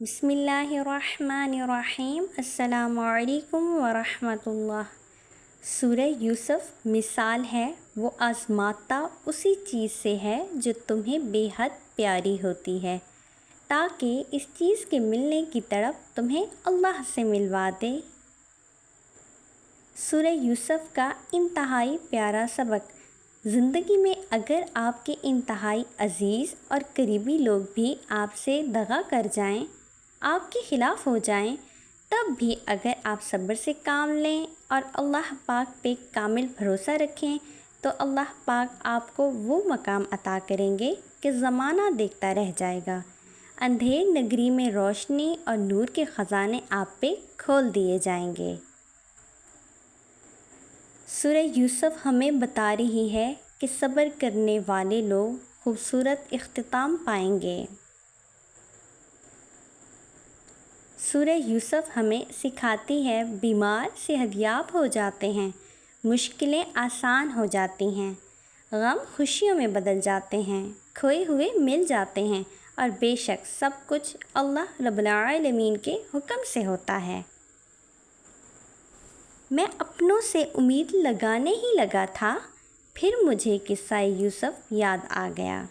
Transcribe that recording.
بسم اللہ الرحمن الرحیم۔ السلام علیکم ورحمۃ اللہ۔ سورہ یوسف مثال ہے وہ آزماتا اسی چیز سے ہے جو تمہیں بے حد پیاری ہوتی ہے، تاکہ اس چیز کے ملنے کی تڑپ تمہیں اللہ سے ملوا دے۔ سورہ یوسف کا انتہائی پیارا سبق۔ زندگی میں اگر آپ کے انتہائی عزیز اور قریبی لوگ بھی آپ سے دغا کر جائیں، آپ کے خلاف ہو جائیں، تب بھی اگر آپ صبر سے کام لیں اور اللہ پاک پہ کامل بھروسہ رکھیں تو اللہ پاک آپ کو وہ مقام عطا کریں گے کہ زمانہ دیکھتا رہ جائے گا۔ اندھیر نگری میں روشنی اور نور کے خزانے آپ پہ کھول دیے جائیں گے۔ سورہ یوسف ہمیں بتا رہی ہے کہ صبر کرنے والے لوگ خوبصورت اختتام پائیں گے۔ سورہ یوسف ہمیں سکھاتی ہے بیمار صحت یاب ہو جاتے ہیں، مشکلیں آسان ہو جاتی ہیں، غم خوشیوں میں بدل جاتے ہیں، کھوئے ہوئے مل جاتے ہیں، اور بے شک سب کچھ اللہ رب العالمین کے حکم سے ہوتا ہے۔ میں اپنوں سے امید لگانے ہی لگا تھا، پھر مجھے قصہ یوسف یاد آ گیا۔